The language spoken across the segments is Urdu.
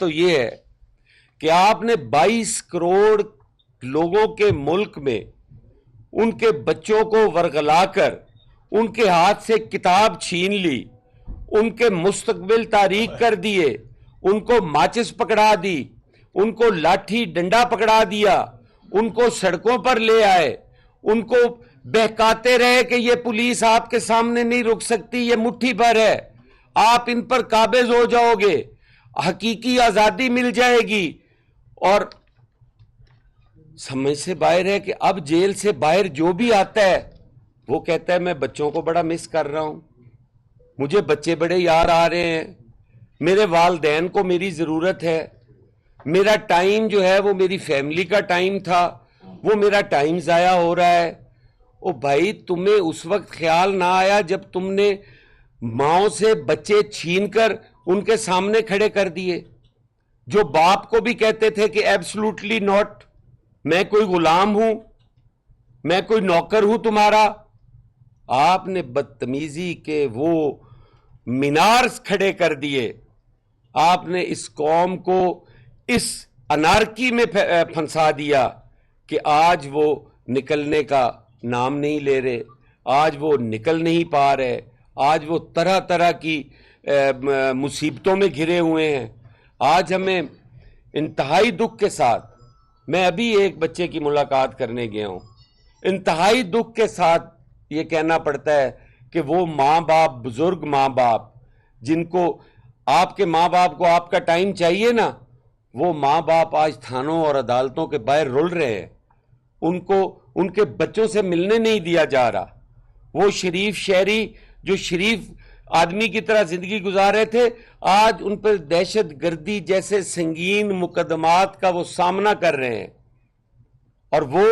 تو یہ ہے کہ آپ نے 22 کروڑ لوگوں کے ملک میں ان کے بچوں کو ورغلا کر ان کے ہاتھ سے کتاب چھین لی، ان کے مستقبل تاریک کر دیے، ان کو ماچس پکڑا دی، ان کو لاٹھی ڈنڈا پکڑا دیا، ان کو سڑکوں پر لے آئے، ان کو بہکاتے رہے کہ یہ پولیس آپ کے سامنے نہیں رک سکتی، یہ مٹھی بھر ہے، آپ ان پر قابض ہو جاؤ گے، حقیقی آزادی مل جائے گی۔ اور سمجھ سے باہر ہے کہ اب جیل سے باہر جو بھی آتا ہے وہ کہتا ہے میں بچوں کو بڑا مس کر رہا ہوں، مجھے بچے بڑے یاد آ رہے ہیں، میرے والدین کو میری ضرورت ہے، میرا ٹائم جو ہے وہ میری فیملی کا ٹائم تھا، وہ میرا ٹائم ضائع ہو رہا ہے۔ او بھائی، تمہیں اس وقت خیال نہ آیا جب تم نے ماؤں سے بچے چھین کر ان کے سامنے کھڑے کر دیے، جو باپ کو بھی کہتے تھے کہ ایبسلوٹلی ناٹ، میں کوئی غلام ہوں، میں کوئی نوکر ہوں تمہارا؟ آپ نے بدتمیزی کے وہ مینار کھڑے کر دیے، آپ نے اس قوم کو اس انارکی میں پھنسا دیا کہ آج وہ نکلنے کا نام نہیں لے رہے، آج وہ نکل نہیں پا رہے، آج وہ طرح طرح کی مصیبتوں میں گھرے ہوئے ہیں۔ آج ہمیں انتہائی دکھ کے ساتھ، میں ابھی ایک بچے کی ملاقات کرنے گیا ہوں، انتہائی دکھ کے ساتھ یہ کہنا پڑتا ہے کہ وہ ماں باپ، بزرگ ماں باپ جن کو آپ کے ماں باپ کو آپ کا ٹائم چاہیے نا، وہ ماں باپ آج تھانوں اور عدالتوں کے باہر رول رہے ہیں، ان کو ان کے بچوں سے ملنے نہیں دیا جا رہا۔ وہ شریف شہری جو شریف آدمی کی طرح زندگی گزار رہے تھے، آج ان پر دہشت گردی جیسے سنگین مقدمات کا وہ سامنا کر رہے ہیں۔ اور وہ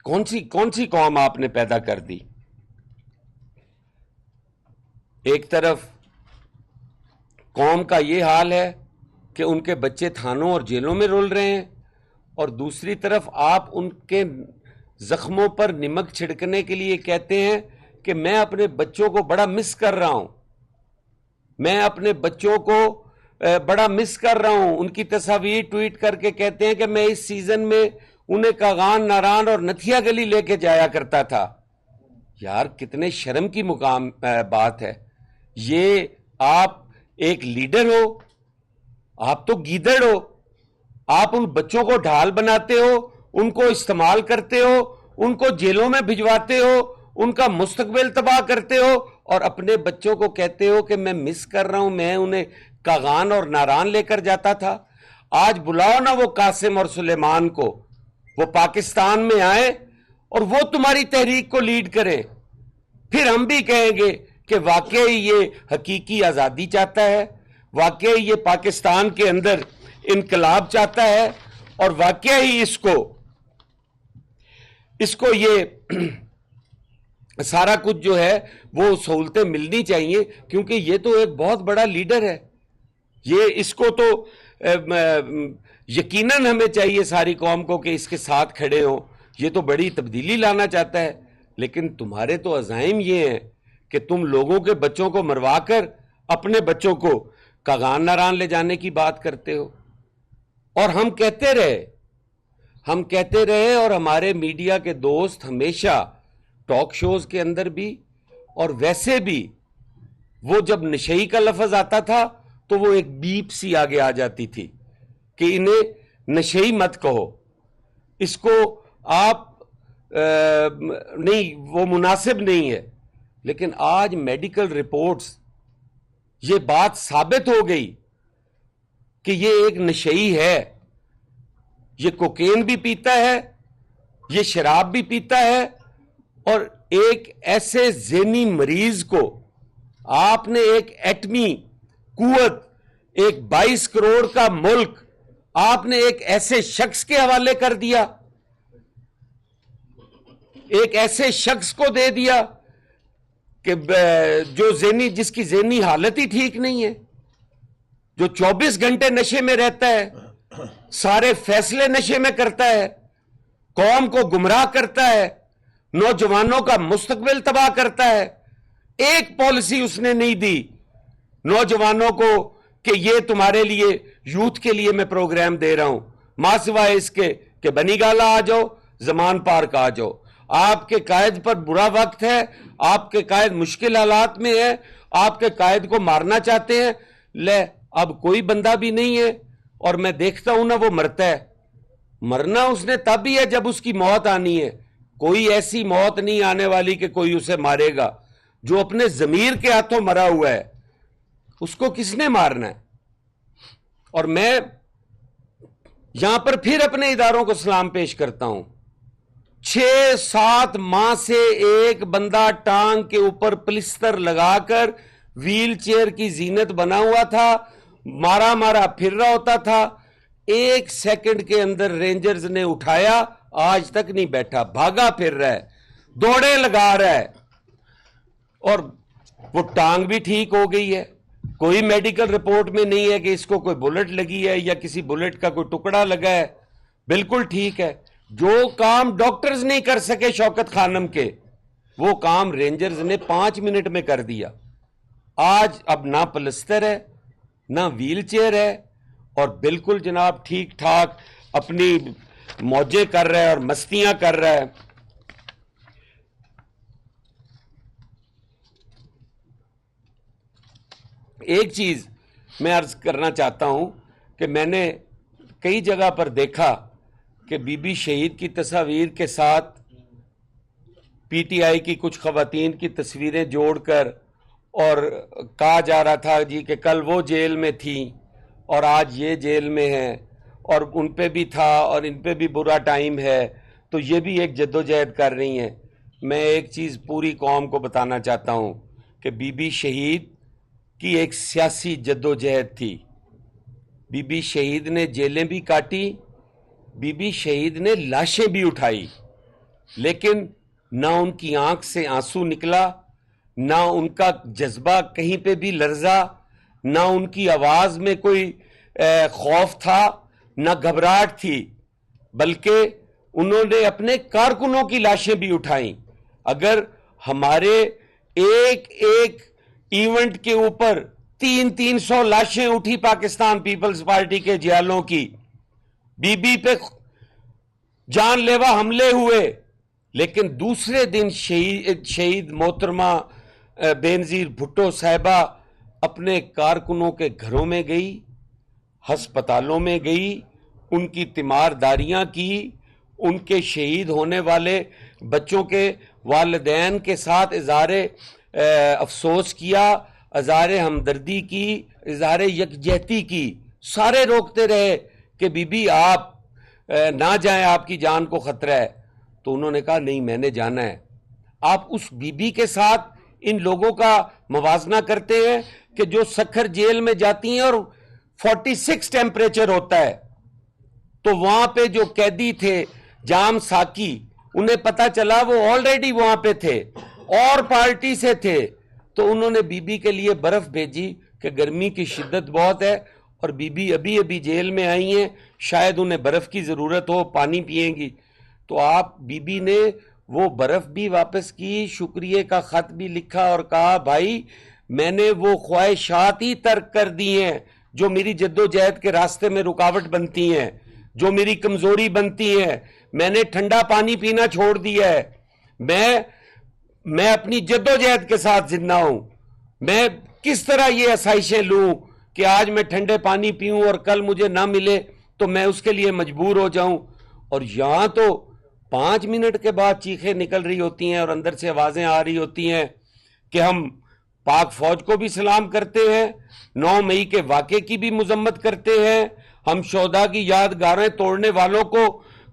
کون سی قوم آپ نے پیدا کر دی؟ ایک طرف قوم کا یہ حال ہے کہ ان کے بچے تھانوں اور جیلوں میں رول رہے ہیں، اور دوسری طرف آپ ان کے زخموں پر نمک چھڑکنے کے لیے کہتے ہیں کہ میں اپنے بچوں کو بڑا مس کر رہا ہوں، میں اپنے بچوں کو بڑا مس کر رہا ہوں۔ ان کی تصاویر ٹویٹ کر کے کہتے ہیں کہ میں اس سیزن میں انہیں کاغان، ناران اور نتھیا گلی لے کے جایا کرتا تھا۔ یار کتنے شرم کی مقام بات ہے یہ! آپ ایک لیڈر ہو، آپ تو گیدڑ ہو، آپ ان بچوں کو ڈھال بناتے ہو، ان کو استعمال کرتے ہو، ان کو جیلوں میں بھجواتے ہو، ان کا مستقبل تباہ کرتے ہو، اور اپنے بچوں کو کہتے ہو کہ میں مس کر رہا ہوں، میں انہیں کاغان اور ناران لے کر جاتا تھا۔ آج بلاؤ نا وہ قاسم اور سلیمان کو، وہ پاکستان میں آئیں اور وہ تمہاری تحریک کو لیڈ کریں، پھر ہم بھی کہیں گے کہ واقعی یہ حقیقی آزادی چاہتا ہے، واقعی یہ پاکستان کے اندر انقلاب چاہتا ہے، اور واقعی اس کو یہ سارا کچھ جو ہے وہ سہولتیں ملنی چاہیے، کیونکہ یہ تو ایک بہت بڑا لیڈر ہے، یہ اس کو تو یقیناً ہمیں چاہیے ساری قوم کو کہ اس کے ساتھ کھڑے ہوں، یہ تو بڑی تبدیلی لانا چاہتا ہے۔ لیکن تمہارے تو عزائم یہ ہیں کہ تم لوگوں کے بچوں کو مروا کر اپنے بچوں کو کاغان ناران لے جانے کی بات کرتے ہو۔ اور ہم کہتے رہے اور ہمارے میڈیا کے دوست ہمیشہ ٹاک شوز کے اندر بھی اور ویسے بھی، وہ جب نشئی کا لفظ آتا تھا تو وہ ایک بیپ سی آگے آ جاتی تھی کہ انہیں نشئی مت کہو، اس کو آپ نہیں، وہ مناسب نہیں ہے۔ لیکن آج میڈیکل رپورٹس یہ بات ثابت ہو گئی کہ یہ ایک نشئی ہے، یہ کوکین بھی پیتا ہے، یہ شراب بھی پیتا ہے، اور ایک ایسے ذہنی مریض کو آپ نے ایک ایٹمی قوت، ایک 22 کروڑ کا ملک آپ نے ایک ایسے شخص کے حوالے کر دیا، ایک ایسے شخص کو دے دیا کہ جس کی ذہنی حالت ہی ٹھیک نہیں ہے، جو 24 گھنٹے نشے میں رہتا ہے، سارے فیصلے نشے میں کرتا ہے، قوم کو گمراہ کرتا ہے، نوجوانوں کا مستقبل تباہ کرتا ہے۔ ایک پالیسی اس نے نہیں دی نوجوانوں کو کہ یہ تمہارے لیے یوتھ کے لیے میں پروگرام دے رہا ہوں، ماں سوائے اس کے کہ بنی گالا آ جاؤ، زمان پارک آ جاؤ. آپ کے قائد پر برا وقت ہے، آپ کے قائد مشکل حالات میں ہے، آپ کے قائد کو مارنا چاہتے ہیں، لے اب کوئی بندہ بھی نہیں ہے اور میں دیکھتا ہوں نا وہ مرتا ہے. مرنا اس نے تب ہی ہے جب اس کی موت آنی ہے. کوئی ایسی موت نہیں آنے والی کہ کوئی اسے مارے گا. جو اپنے ضمیر کے ہاتھوں مرا ہوا ہے اس کو کس نے مارنا ہے؟ اور میں یہاں پر پھر اپنے اداروں کو سلام پیش کرتا ہوں. 6-7 ماہ سے ایک بندہ ٹانگ کے اوپر پلستر لگا کر ویل چیئر کی زینت بنا ہوا تھا، مارا مارا پھر رہا ہوتا تھا. 1 سیکنڈ کے اندر رینجرز نے اٹھایا، آج تک نہیں بیٹھا، بھاگا پھر رہا ہے، دوڑے لگا رہا ہے. اور وہ ٹانگ بھی ٹھیک ہو گئی ہے. کوئی میڈیکل رپورٹ میں نہیں ہے کہ اس کو کوئی بلٹ لگی ہے یا کسی بلٹ کا کوئی ٹکڑا لگا ہے، بالکل ٹھیک ہے. جو کام ڈاکٹرز نہیں کر سکے شوکت خانم کے، وہ کام رینجرز نے 5 منٹ میں کر دیا. آج اب نہ پلستر ہے نہ ویل چیئر ہے اور بالکل جناب ٹھیک ٹھاک اپنی موجیں کر رہا ہے اور مستیاں کر رہا ہے. ایک چیز میں عرض کرنا چاہتا ہوں کہ میں نے کئی جگہ پر دیکھا کہ بی بی شہید کی تصاویر کے ساتھ پی ٹی آئی کی کچھ خواتین کی تصویریں جوڑ کر اور کہا جا رہا تھا جی کہ کل وہ جیل میں تھیں اور آج یہ جیل میں ہیں اور ان پہ بھی تھا اور ان پہ بھی برا ٹائم ہے، تو یہ بھی ایک جدوجہد کر رہی ہیں. میں ایک چیز پوری قوم کو بتانا چاہتا ہوں کہ بی بی شہید کی ایک سیاسی جدوجہد تھی. بی بی شہید نے جیلیں بھی کاٹی، بی بی شہید نے لاشیں بھی اٹھائی، لیکن نہ ان کی آنکھ سے آنسو نکلا، نہ ان کا جذبہ کہیں پہ بھی لرزا، نہ ان کی آواز میں کوئی خوف تھا، نہ گھبراہٹ تھی، بلکہ انہوں نے اپنے کارکنوں کی لاشیں بھی اٹھائیں. اگر ہمارے ایک ایک ایونٹ کے اوپر 300 لاشیں اٹھی پاکستان پیپلز پارٹی کے جیالوں کی، بی بی پہ جان لیوا حملے ہوئے، لیکن دوسرے دن شہید محترمہ بینظیر بھٹو صاحبہ اپنے کارکنوں کے گھروں میں گئی، ہسپتالوں میں گئی، ان کی تیمارداریاں کی، ان کے شہید ہونے والے بچوں کے والدین کے ساتھ اظہار افسوس کیا، اظہار ہمدردی کی، اظہار یکجہتی کی. سارے روکتے رہے کہ بی بی آپ نہ جائیں، آپ کی جان کو خطرہ ہے. تو انہوں نے کہا نہیں میں نے جانا ہے. آپ اس بی بی کے ساتھ ان لوگوں کا موازنہ کرتے ہیں کہ جو سکھر جیل میں جاتی ہیں اور 46 ٹیمپریچر ہوتا ہے، تو وہاں پہ جو قیدی تھے جام ساکی، انہیں پتا چلا وہ آلریڈی وہاں پہ تھے اور پارٹی سے تھے، تو انہوں نے بی بی کے لیے برف بھیجی کہ گرمی کی شدت بہت ہے اور بی بی ابھی جیل میں آئی ہیں، شاید انہیں برف کی ضرورت ہو، پانی پئیں گی. تو آپ بی بی نے وہ برف بھی واپس کی، شکریہ کا خط بھی لکھا اور کہا بھائی میں نے وہ خواہشات ہی ترک کر دی ہیں جو میری جدوجہد کے راستے میں رکاوٹ بنتی ہیں، جو میری کمزوری بنتی ہیں. میں نے ٹھنڈا پانی پینا چھوڑ دیا ہے. میں اپنی جدوجہد کے ساتھ زندہ ہوں. میں کس طرح یہ آسائشیں لوں کہ آج میں ٹھنڈے پانی پیوں اور کل مجھے نہ ملے تو میں اس کے لیے مجبور ہو جاؤں. اور یہاں تو 5 منٹ کے بعد چیخیں نکل رہی ہوتی ہیں اور اندر سے آوازیں آ رہی ہوتی ہیں کہ ہم پاک فوج کو بھی سلام کرتے ہیں، 9 مئی کے واقعے کی بھی مذمت کرتے ہیں، ہم شہداء کی یادگاریں توڑنے والوں کو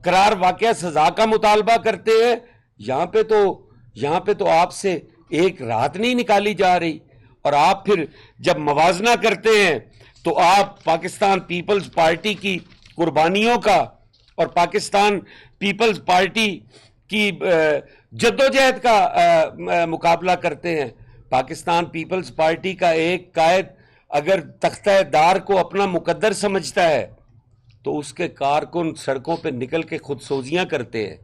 قرار واقعہ سزا کا مطالبہ کرتے ہیں. یہاں پہ تو آپ سے ایک رات نہیں نکالی جا رہی. اور آپ پھر جب موازنہ کرتے ہیں تو آپ پاکستان پیپلز پارٹی کی قربانیوں کا اور پاکستان پیپلز پارٹی کی جدوجہد کا مقابلہ کرتے ہیں. پاکستان پیپلز پارٹی کا ایک قائد اگر تختہ دار کو اپنا مقدر سمجھتا ہے تو اس کے کارکن سڑکوں پہ نکل کے خود سوزیاں کرتے ہیں،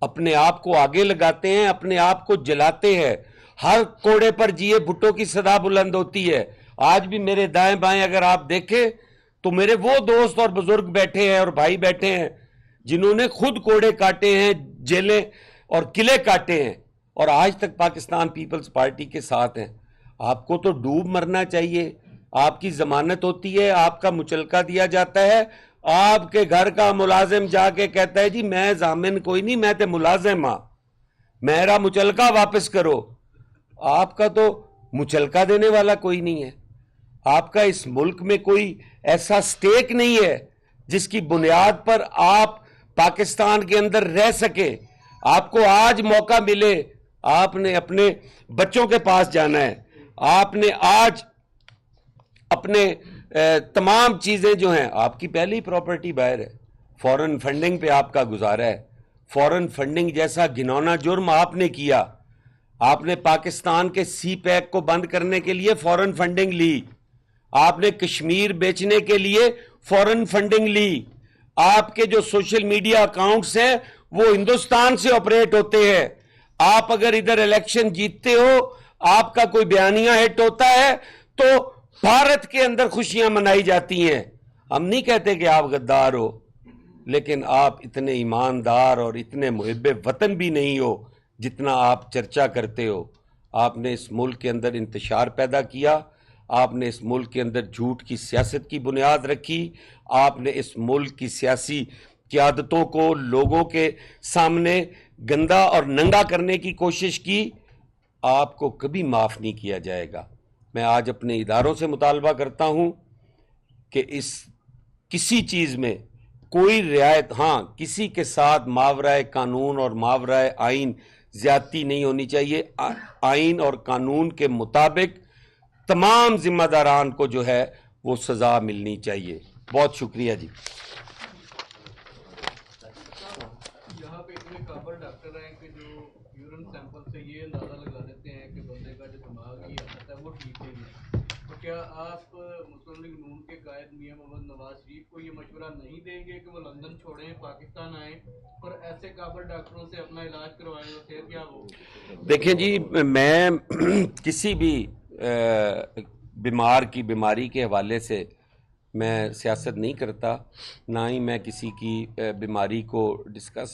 اپنے آپ کو آگے لگاتے ہیں، اپنے آپ کو جلاتے ہیں. ہر کوڑے پر جیے بھٹو کی صدا بلند ہوتی ہے. آج بھی میرے دائیں بائیں اگر آپ دیکھیں تو میرے وہ دوست اور بزرگ بیٹھے ہیں اور بھائی بیٹھے ہیں جنہوں نے خود کوڑے کاٹے ہیں, جیلیں اور قلعے کاٹے ہیں, اور آج تک پاکستان پیپلز پارٹی کے ساتھ ہیں. آپ کو تو ڈوب مرنا چاہیے. آپ کی ضمانت ہوتی ہے, آپ کا مچلکا دیا جاتا ہے, آپ کے گھر کا ملازم جا کے کہتا ہے جی میں ضامن کوئی نہیں, میں تے ملازم ہاں, میرا مچلکا واپس کرو. آپ کا تو مچلکا دینے والا کوئی نہیں ہے. آپ کا اس ملک میں کوئی ایسا سٹیک نہیں ہے جس کی بنیاد پر آپ پاکستان کے اندر رہ سکے. آپ کو آج موقع ملے, آپ نے اپنے بچوں کے پاس جانا ہے, آپ نے آج اپنے تمام چیزیں جو ہیں, آپ کی پہلی پراپرٹی باہر ہے, فورن فنڈنگ پہ آپ کا گزارا ہے. فورن فنڈنگ جیسا گھنونا جرم آپ نے کیا. آپ نے پاکستان کے سی پیک کو بند کرنے کے لیے فورن فنڈنگ لی. آپ نے کشمیر بیچنے کے لیے فورن فنڈنگ لی. آپ کے جو سوشل میڈیا اکاؤنٹس ہیں وہ ہندوستان سے آپریٹ ہوتے ہیں. آپ اگر ادھر الیکشن جیتتے ہو, آپ کا کوئی بیانیہ ہٹ ہوتا ہے تو بھارت کے اندر خوشیاں منائی جاتی ہیں. ہم نہیں کہتے کہ آپ غدار ہو, لیکن آپ اتنے ایماندار اور اتنے محب وطن بھی نہیں ہو جتنا آپ چرچا کرتے ہو. آپ نے اس ملک کے اندر انتشار پیدا کیا, آپ نے اس ملک کے اندر جھوٹ کی سیاست کی بنیاد رکھی, آپ نے اس ملک کی سیاسی قیادتوں کو لوگوں کے سامنے گندا اور ننگا کرنے کی کوشش کی. آپ کو کبھی معاف نہیں کیا جائے گا. میں آج اپنے اداروں سے مطالبہ کرتا ہوں کہ اس کسی چیز میں کوئی رعایت, ہاں کسی کے ساتھ ماورائے قانون اور ماورائے آئین زیادتی نہیں ہونی چاہیے. آئین اور قانون کے مطابق تمام ذمہ داران کو جو ہے وہ سزا ملنی چاہیے. بہت شکریہ جی. یہاں پہ اتنے قابل ڈاکٹر ہیں کہ جو یورین سیمپل سے یہ اندازہ لگا دیتے ہیں کہ بندے کا جو دماغ کی حالت ہے وہ ٹھیک نہیں ہے. تو کیا آپ مسلم لیگ نون کے قائد میاں محمد نواز شریف کو یہ مشورہ نہیں دیں گے کہ وہ لندن چھوڑیں, پاکستان آئیں اور ایسے قابل ڈاکٹروں سے اپنا علاج کروائیں, اور پھر کیا ہو؟ دیکھیں جی, میں کسی بھی بیمار کی بیماری کے حوالے سے میں سیاست نہیں کرتا, نہ ہی میں کسی کی بیماری کو ڈسکس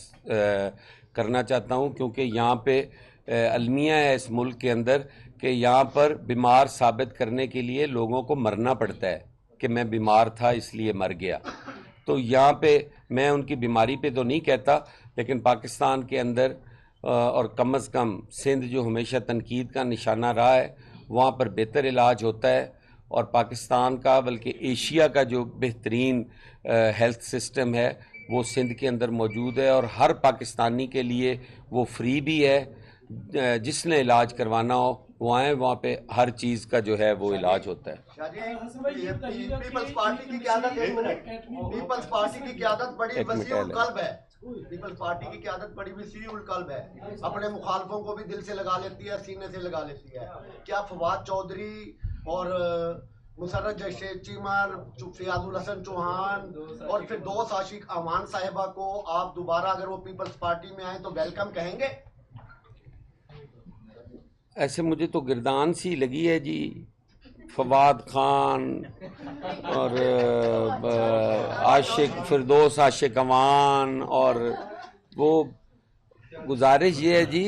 کرنا چاہتا ہوں, کیونکہ یہاں پہ المیہ ہے اس ملک کے اندر کہ یہاں پر بیمار ثابت کرنے کے لیے لوگوں کو مرنا پڑتا ہے کہ میں بیمار تھا اس لیے مر گیا. تو یہاں پہ میں ان کی بیماری پہ تو نہیں کہتا, لیکن پاکستان کے اندر اور کم از کم سندھ جو ہمیشہ تنقید کا نشانہ رہا ہے, وہاں پر بہتر علاج ہوتا ہے. اور پاکستان کا بلکہ ایشیا کا جو بہترین ہیلتھ سسٹم ہے وہ سندھ کے اندر موجود ہے, اور ہر پاکستانی کے لیے وہ فری بھی ہے. جس نے علاج کروانا ہو وہ آئیں, وہاں پہ ہر چیز کا جو ہے وہ علاج ہوتا ہے. پیپلز پارٹی کی قیادت, ایک منٹ, پیپلز پارٹی کی قیادت بڑی وسیع القلب ہے. پیپلز پارٹی کی قیادت بڑی وسیع القلب ہے, اپنے مخالفوں کو بھی دل سے لگا لیتی ہے, سینے سے لگا لیتی ہے. کیا فواد چودھری اور مسرت جیسے چیمر, فیاض الحسن چوہان اور پھر دوست عاشق امان صاحبہ کو آپ دوبارہ اگر وہ پیپلز پارٹی میں آئیں تو ویلکم کہیں گے؟ ایسے مجھے تو گردان سی لگی ہے جی, فواد خان اور عاشق فردوس عاشق امان, اور وہ گزارش یہ ہے جی,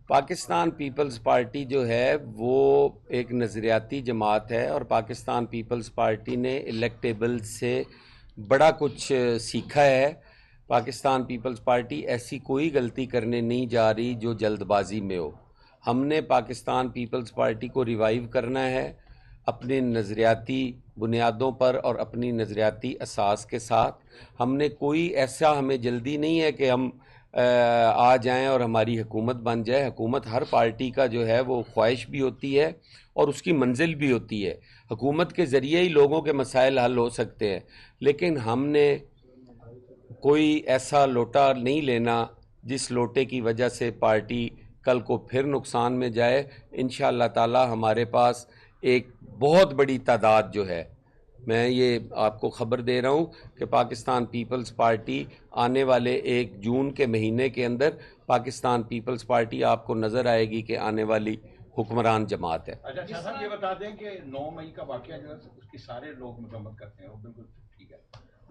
پاکستان پیپلز پارٹی جو ہے وہ ایک نظریاتی جماعت ہے, اور پاکستان پیپلز پارٹی نے الیکٹیبل سے بڑا کچھ سیکھا ہے. پاکستان پیپلز پارٹی ایسی کوئی غلطی کرنے نہیں جا رہی جو جلد بازی میں ہو. ہم نے پاکستان پیپلز پارٹی کو ریوائیو کرنا ہے اپنے نظریاتی بنیادوں پر اور اپنی نظریاتی اساس کے ساتھ. ہم نے کوئی ایسا, ہمیں جلدی نہیں ہے کہ ہم آ جائیں اور ہماری حکومت بن جائے. حکومت ہر پارٹی کا جو ہے وہ خواہش بھی ہوتی ہے اور اس کی منزل بھی ہوتی ہے. حکومت کے ذریعے ہی لوگوں کے مسائل حل ہو سکتے ہیں, لیکن ہم نے کوئی ایسا لوٹا نہیں لینا جس لوٹے کی وجہ سے پارٹی کل کو پھر نقصان میں جائے. انشاءاللہ تعالی ہمارے پاس ایک بہت بڑی تعداد جو ہے, میں یہ آپ کو خبر دے رہا ہوں کہ پاکستان پیپلز پارٹی آنے والے 1 جون کے مہینے کے اندر پاکستان پیپلز پارٹی آپ کو نظر آئے گی کہ آنے والی حکمران جماعت ہے. اچھا صاحب یہ بتا دیں کہ 9 مئی کا واقعہ جو ہے اس کی سارے لوگ مذمت کرتے ہیں, وہ بالکل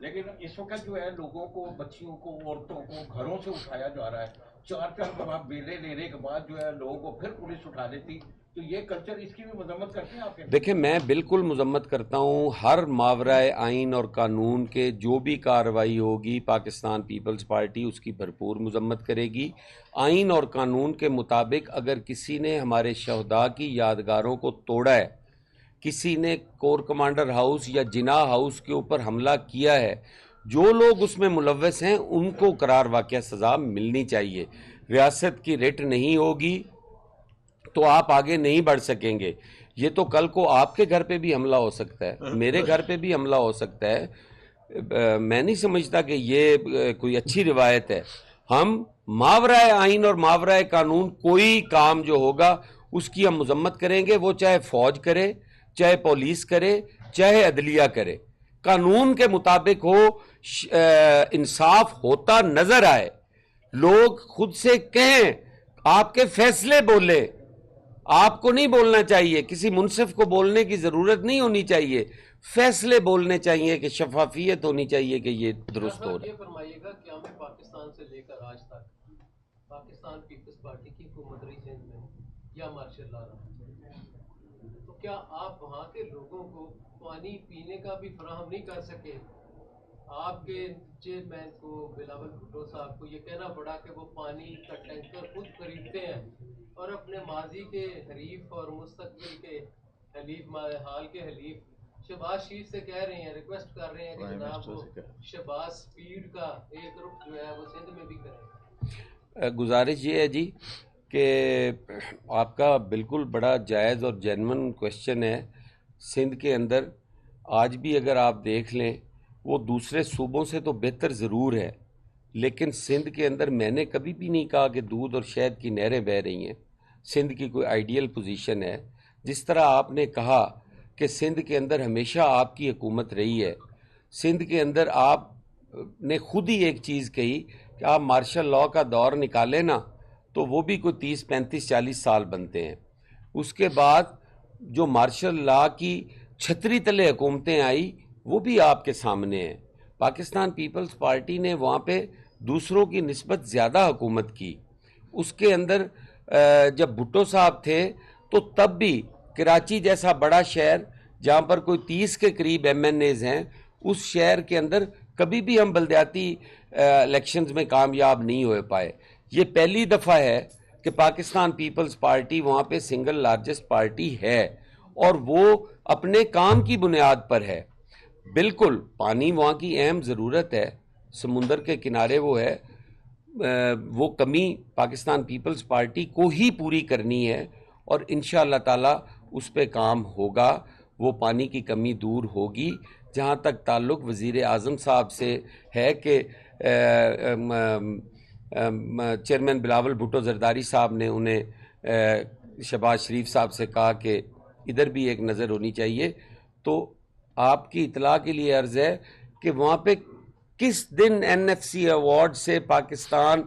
لیکن اس وقت جو ہے لوگوں کو, بچیوں کو, عورتوں کو گھروں سے اٹھایا جا رہا ہے, 4 دفعہ بیلے لینے کے بعد جو ہے لوگوں کو پھر پولیس اٹھا لیتی. تو یہ کلچر, اس کی بھی مذمت کرتے ہیں آپ؟ دیکھیں میں بالکل مذمت کرتا ہوں. ہر ماورائے آئین اور قانون کے جو بھی کارروائی ہوگی پاکستان پیپلز پارٹی اس کی بھرپور مذمت کرے گی. آئین اور قانون کے مطابق اگر کسی نے ہمارے شہداء کی یادگاروں کو توڑا ہے, کسی نے کور کمانڈر ہاؤس یا جناح ہاؤس کے اوپر حملہ کیا ہے, جو لوگ اس میں ملوث ہیں ان کو قرار واقعہ سزا ملنی چاہیے. ریاست کی رٹ نہیں ہوگی تو آپ آگے نہیں بڑھ سکیں گے. یہ تو کل کو آپ کے گھر پہ بھی حملہ ہو سکتا ہے, میرے گھر پہ بھی حملہ ہو سکتا ہے. میں نہیں سمجھتا کہ یہ کوئی اچھی روایت ہے. ہم ماورائے آئین اور ماورائے قانون کوئی کام جو ہوگا اس کی ہم مذمت کریں گے, وہ چاہے فوج کرے, چاہے پولیس کرے, چاہے عدلیہ کرے. قانون کے مطابق ہو, انصاف ہوتا نظر آئے, لوگ خود سے کہیں, آپ کے فیصلے بولے. آپ کو نہیں بولنا چاہیے, کسی منصف کو بولنے کی ضرورت نہیں ہونی چاہیے, فیصلے بولنے چاہیے کہ شفافیت ہونی چاہیے کہ یہ درست ہو رہا ہے. یہ فرمائیے گا کہ ہمیں پاکستان سے لے کر آج تک پاکستان پیپلز پارٹی کی حکومت رہی سندھ میں یا مارشل لا رہا, تو کیا آپ وہاں کے لوگوں کو پانی پینے کا بھی فراہم نہیں کر سکے؟ آپ کے چیئرمین کو بلاول بھٹو صاحب کو یہ کہنا پڑا کہ وہ پانی کا ٹینکر خود خریدتے ہیں اور اپنے ماضی کے حریف اور مستقبل کے حلیف, حال کے حلیف شہباز شریف سے کہہ رہے ہیں, ریکویسٹ کر رہے ہیں کہ جناب وہ شہباز سپیڈ کا ایک رخ جو ہے وہ سندھ میں بھی کریں. گزارش یہ ہے جی کہ آپ کا بالکل بڑا جائز اور جینون کوشچن ہے. سندھ کے اندر آج بھی اگر آپ دیکھ لیں وہ دوسرے صوبوں سے تو بہتر ضرور ہے, لیکن سندھ کے اندر میں نے کبھی بھی نہیں کہا کہ دودھ اور شہد کی نہریں بہہ رہی ہیں. سندھ کی کوئی آئیڈیل پوزیشن ہے. جس طرح آپ نے کہا کہ سندھ کے اندر ہمیشہ آپ کی حکومت رہی ہے, سندھ کے اندر آپ نے خود ہی ایک چیز کہی کہ آپ مارشل لاء کا دور نکالیں نا تو وہ بھی کوئی 30 35 40 سال بنتے ہیں. اس کے بعد جو مارشل لاء کی چھتری تلے حکومتیں آئی وہ بھی آپ کے سامنے ہیں. پاکستان پیپلز پارٹی نے وہاں پہ دوسروں کی نسبت زیادہ حکومت کی. اس کے اندر جب بھٹو صاحب تھے تو تب بھی کراچی جیسا بڑا شہر جہاں پر کوئی 30 کے قریب MNAs ہیں, اس شہر کے اندر کبھی بھی ہم بلدیاتی الیکشنز میں کامیاب نہیں ہو پائے. یہ پہلی دفعہ ہے کہ پاکستان پیپلز پارٹی وہاں پہ سنگل لارجسٹ پارٹی ہے اور وہ اپنے کام کی بنیاد پر ہے. بالکل پانی وہاں کی اہم ضرورت ہے, سمندر کے کنارے وہ ہے, وہ کمی پاکستان پیپلز پارٹی کو ہی پوری کرنی ہے اور انشاءاللہ تعالی اس پہ کام ہوگا, وہ پانی کی کمی دور ہوگی. جہاں تک تعلق وزیر اعظم صاحب سے ہے کہ چیئرمین بلاول بھٹو زرداری صاحب نے انہیں شہباز شریف صاحب سے کہا کہ ادھر بھی ایک نظر ہونی چاہیے, تو آپ کی اطلاع کے لیے عرض ہے کہ وہاں پہ کس دن NFC ایوارڈ سے پاکستان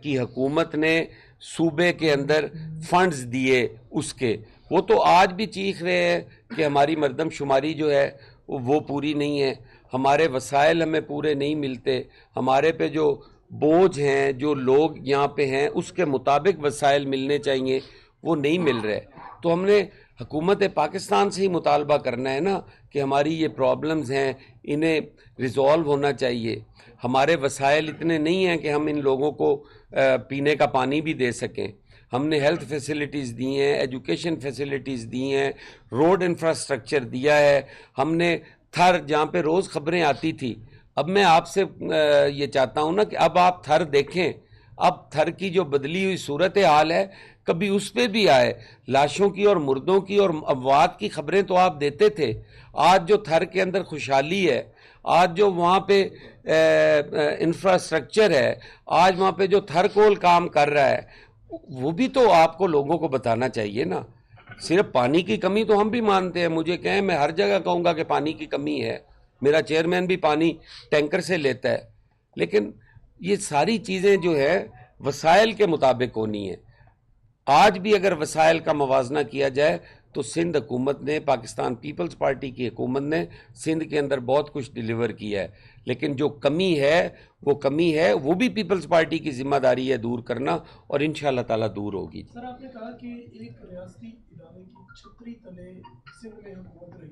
کی حکومت نے صوبے کے اندر فنڈز دیے اس کے, وہ تو آج بھی چیخ رہے ہیں کہ ہماری مردم شماری جو ہے وہ پوری نہیں ہے, ہمارے وسائل ہمیں پورے نہیں ملتے, ہمارے پہ جو بوجھ ہیں, جو لوگ یہاں پہ ہیں اس کے مطابق وسائل ملنے چاہیے وہ نہیں مل رہے. تو ہم نے حکومت پاکستان سے ہی مطالبہ کرنا ہے نا کہ ہماری یہ پرابلمز ہیں انہیں ریزالو ہونا چاہیے. ہمارے وسائل اتنے نہیں ہیں کہ ہم ان لوگوں کو پینے کا پانی بھی دے سکیں. ہم نے ہیلتھ فیسلٹیز دی ہیں, ایجوکیشن فیسلٹیز دی ہیں, روڈ انفراسٹرکچر دیا ہے. ہم نے تھر جہاں پہ روز خبریں آتی تھی, اب میں آپ سے یہ چاہتا ہوں نا کہ اب آپ تھر دیکھیں, اب تھر کی جو بدلی ہوئی صورت حال ہے کبھی اس پہ بھی آئے. لاشوں کی اور مردوں کی اور اموات کی خبریں تو آپ دیتے تھے, آج جو تھر کے اندر خوشحالی ہے, آج جو وہاں پہ انفراسٹرکچر ہے, آج وہاں پہ جو تھر کول کام کر رہا ہے, وہ بھی تو آپ کو لوگوں کو بتانا چاہیے نا. صرف پانی کی کمی تو ہم بھی مانتے ہیں, مجھے کہیں میں ہر جگہ کہوں گا کہ پانی کی کمی ہے, میرا چیئرمین بھی پانی ٹینکر سے لیتا ہے, لیکن یہ ساری چیزیں جو ہے وسائل کے مطابق ہونی ہے. آج بھی اگر وسائل کا موازنہ کیا جائے تو سندھ حکومت نے, پاکستان پیپلز پارٹی کی حکومت نے سندھ کے اندر بہت کچھ ڈیلیور کیا ہے, لیکن جو کمی ہے وہ بھی پیپلز پارٹی کی ذمہ داری ہے دور کرنا, اور انشاءاللہ تعالیٰ دور ہوگی. سر آپ نے کہا کہ ایک ریاستی ادارے کی چھتری تلے سندھ میں حکومت رہی,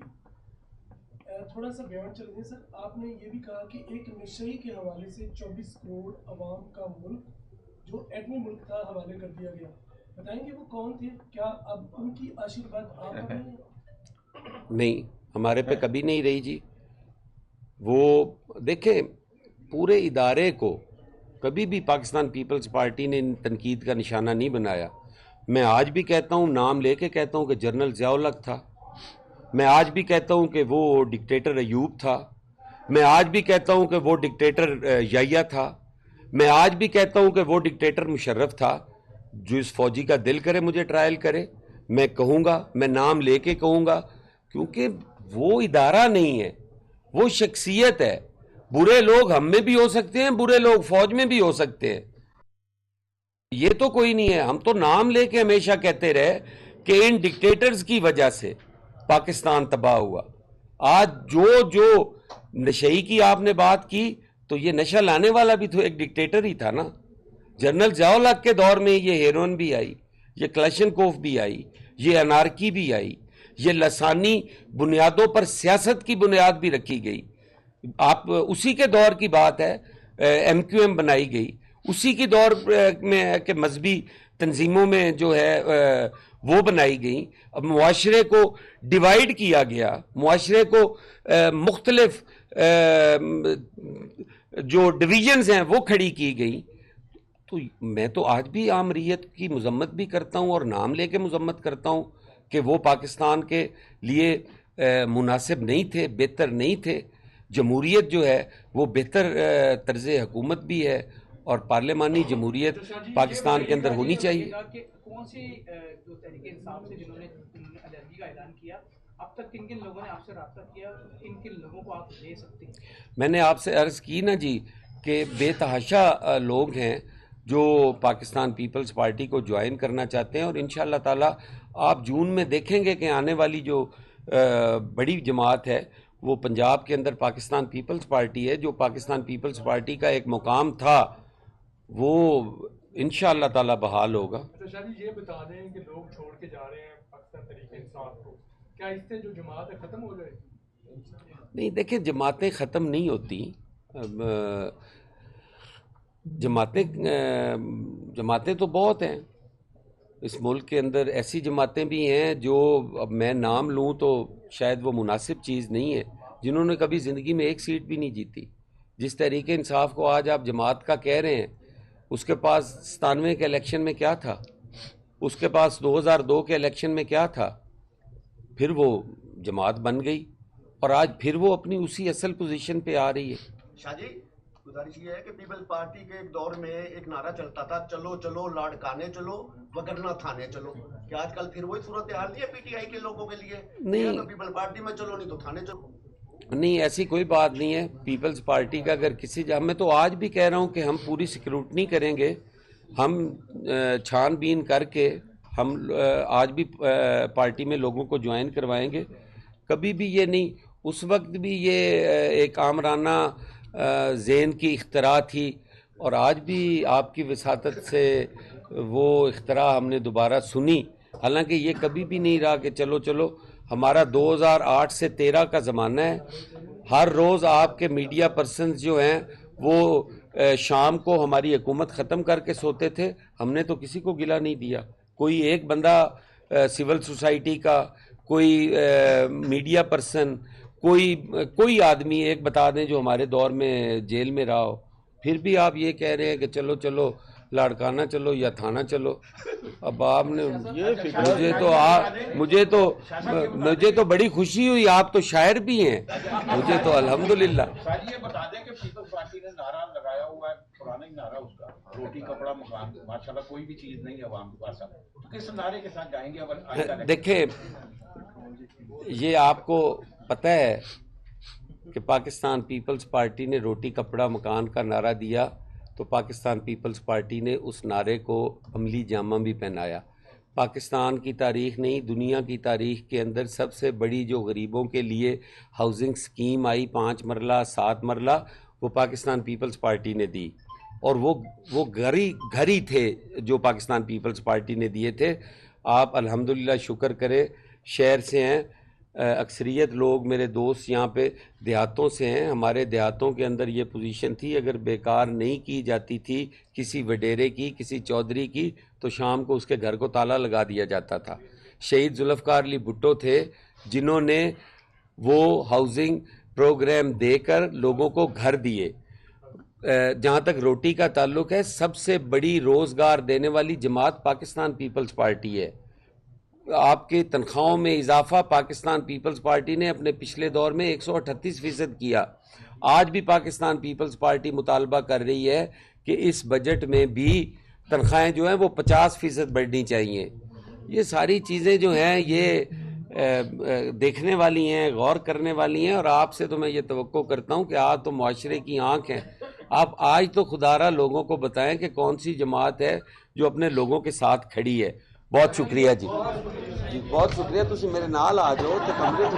تھوڑا سا بیان چل رہے سر, آپ نے یہ بھی کہا کہ ایک نشئی کے حوالے سے 24 کروڑ عوام کا ملک جو ایٹمی ملک تھا حوالے کر دیا گیا, بتائیں گے وہ کون تھے؟ کیا اب ان کی آشیرواد آپ ہیں؟ نہیں, ہمارے پہ کبھی نہیں رہی جی. وہ دیکھیں, پورے ادارے کو کبھی بھی پاکستان پیپلز پارٹی نے تنقید کا نشانہ نہیں بنایا. میں آج بھی کہتا ہوں, نام لے کے کہتا ہوں کہ جنرل ضیاء الحق تھا, میں آج بھی کہتا ہوں کہ وہ ڈکٹیٹر ایوب تھا, میں آج بھی کہتا ہوں کہ وہ ڈکٹیٹر یحییٰ تھا, میں آج بھی کہتا ہوں کہ وہ ڈکٹیٹر مشرف تھا. جو اس فوجی کا دل کرے مجھے ٹرائل کرے, میں کہوں گا, میں نام لے کے کہوں گا, کیونکہ وہ ادارہ نہیں ہے, وہ شخصیت ہے. برے لوگ ہم میں بھی ہو سکتے ہیں, برے لوگ فوج میں بھی ہو سکتے ہیں, یہ تو کوئی نہیں ہے. ہم تو نام لے کے ہمیشہ کہتے رہے کہ ان ڈکٹیٹرز کی وجہ سے پاکستان تباہ ہوا. آج جو نشئی کی آپ نے بات کی, تو یہ نشہ لانے والا بھی تو ایک ڈکٹیٹر ہی تھا نا. جنرل ضیاء الحق کے دور میں یہ ہیروئن بھی آئی, یہ کلاشنکوف بھی آئی, یہ انارکی بھی آئی, یہ لسانی بنیادوں پر سیاست کی بنیاد بھی رکھی گئی. آپ اسی کے دور کی بات ہے, ایم کیو ایم بنائی گئی, اسی کی دور میں کہ مذہبی تنظیموں میں جو ہے وہ بنائی گئی. اب معاشرے کو ڈیوائیڈ کیا گیا, معاشرے کو مختلف جو ڈویژنز ہیں وہ کھڑی کی گئی. تو میں تو آج بھی آمریت کی مذمت بھی کرتا ہوں اور نام لے کے مذمت کرتا ہوں کہ وہ پاکستان کے لیے مناسب نہیں تھے, بہتر نہیں تھے. جمہوریت جو ہے وہ بہتر طرز حکومت بھی ہے, اور پارلیمانی جمہوریت پاکستان کے اندر ہونی چاہیے. کون سی جو تحریک انصاف سے جنہوں نے علیحدگی کا اعلان کیا, اب تک کن کن لوگوں نے آپ سے رابطہ کیا, کن کن لوگوں کو آپ لے سکتے ہیں؟ میں نے آپ سے عرض کی نا جی کہ بے تحاشا لوگ ہیں جو پاکستان پیپلز پارٹی کو جوائن کرنا چاہتے ہیں, اور انشاءاللہ تعالیٰ آپ جون میں دیکھیں گے کہ آنے والی جو بڑی جماعت ہے وہ پنجاب کے اندر پاکستان پیپلز پارٹی ہے. جو پاکستان پیپلز پارٹی کا ایک مقام تھا وہ انشاءاللہ تعالیٰ بحال ہوگا. شاہ جی یہ بتا دیں کہ لوگ چھوڑ کے جا رہے ہیں پاکستان تحریک انصاف کو, کیا اس سے جو جماعت ہے ختم ہو جائے گی؟ نہیں, دیکھیں جماعتیں ختم نہیں ہوتی. جماعتیں تو بہت ہیں اس ملک کے اندر. ایسی جماعتیں بھی ہیں جو اب میں نام لوں تو شاید وہ مناسب چیز نہیں ہے, جنہوں نے کبھی زندگی میں ایک سیٹ بھی نہیں جیتی. جس تحریک انصاف کو آج آپ جماعت کا کہہ رہے ہیں, اس کے پاس 97 کے الیکشن میں کیا تھا, اس کے پاس 2002 کے الیکشن میں کیا تھا, پھر وہ جماعت بن گئی, اور آج پھر وہ اپنی اسی اصل پوزیشن پہ آ رہی ہے. شاہ جی گزارش یہ ہے کہ پیپل پارٹی کے ایک دور میں ایک نعرہ چلتا تھا, چلو چلو لاڑکانے چلو وگرنہ تھانے چلو, کیا آج کل پھر وہی صورتحال نہیں ہے پی ٹی آئی کے لوگوں کے لیے؟ نہیں, پیپل پارٹی میں چلو نہیں تو تھانے چلو. نہیں, ایسی کوئی بات نہیں ہے. پیپلز پارٹی کا اگر کسی میں تو آج بھی کہہ رہا ہوں کہ ہم پوری سیکیورٹی کریں گے, ہم چھان بین کر کے ہم آج بھی پارٹی میں لوگوں کو جوائن کروائیں گے. کبھی بھی یہ نہیں, اس وقت بھی یہ ایک آمرانہ ذہن کی اختراع تھی, اور آج بھی آپ کی وساطت سے وہ اختراع ہم نے دوبارہ سنی. حالانکہ یہ کبھی بھی نہیں رہا کہ چلو چلو. ہمارا 2008 سے 13 کا زمانہ ہے. ہر روز آپ کے میڈیا پرسنز جو ہیں وہ شام کو ہماری حکومت ختم کر کے سوتے تھے. ہم نے تو کسی کو گلہ نہیں دیا. کوئی ایک بندہ سول سوسائٹی کا, کوئی میڈیا پرسن, کوئی آدمی ایک بتا دیں جو ہمارے دور میں جیل میں رہا ہو. پھر بھی آپ یہ کہہ رہے ہیں کہ چلو چلو لاڑکانہ چلو یا تھانہ چلو. اب آپ نے مجھے تو بڑی خوشی ہوئی, آپ تو شاعر بھی ہیں, مجھے تو الحمدللہ. یہ بتا دیں کہ پیپلز پارٹی نے نعرہ لگایا ہوا ہے, پرانا ہی نعرہ اس کا, روٹی کپڑا مکان, ماشاءاللہ کوئی بھی چیز نہیں ہے عوام کے پاس. کس نعرے کے ساتھ جائیں گے؟ دیکھیں, یہ آپ کو پتہ ہے کہ پاکستان پیپلز پارٹی نے روٹی کپڑا مکان کا نعرہ دیا, تو پاکستان پیپلز پارٹی نے اس نعرے کو عملی جامہ بھی پہنایا. پاکستان کی تاریخ نہیں دنیا کی تاریخ کے اندر سب سے بڑی جو غریبوں کے لیے ہاؤسنگ سکیم آئی 5 مرلہ 7 مرلہ وہ پاکستان پیپلز پارٹی نے دی، اور وہ گھر ہی تھے جو پاکستان پیپلز پارٹی نے دیے تھے۔ آپ الحمدللہ شکر کریں شہر سے ہیں، اکثریت لوگ میرے دوست یہاں پہ دیہاتوں سے ہیں، ہمارے دیہاتوں کے اندر یہ پوزیشن تھی، اگر بیکار نہیں کی جاتی تھی کسی وڈیرے کی کسی چودھری کی تو شام کو اس کے گھر کو تالا لگا دیا جاتا تھا۔ شہید ذوالفقار علی بھٹو تھے جنہوں نے وہ ہاؤسنگ پروگرام دے کر لوگوں کو گھر دیے۔ جہاں تک روٹی کا تعلق ہے، سب سے بڑی روزگار دینے والی جماعت پاکستان پیپلز پارٹی ہے۔ آپ کے تنخواہوں میں اضافہ پاکستان پیپلز پارٹی نے اپنے پچھلے دور میں 138% کیا۔ آج بھی پاکستان پیپلز پارٹی مطالبہ کر رہی ہے کہ اس بجٹ میں بھی تنخواہیں جو ہیں وہ 50% بڑھنی چاہیے۔ یہ ساری چیزیں جو ہیں یہ دیکھنے والی ہیں، غور کرنے والی ہیں، اور آپ سے تو میں یہ توقع کرتا ہوں کہ آپ تو معاشرے کی آنکھ ہیں، آپ آج تو خدارہ لوگوں کو بتائیں کہ کون سی جماعت ہے جو اپنے لوگوں کے ساتھ کھڑی ہے۔ بہت شکریہ جی، بہت شکریہ، تسی میرے نال آ جاؤ تو کمرے چ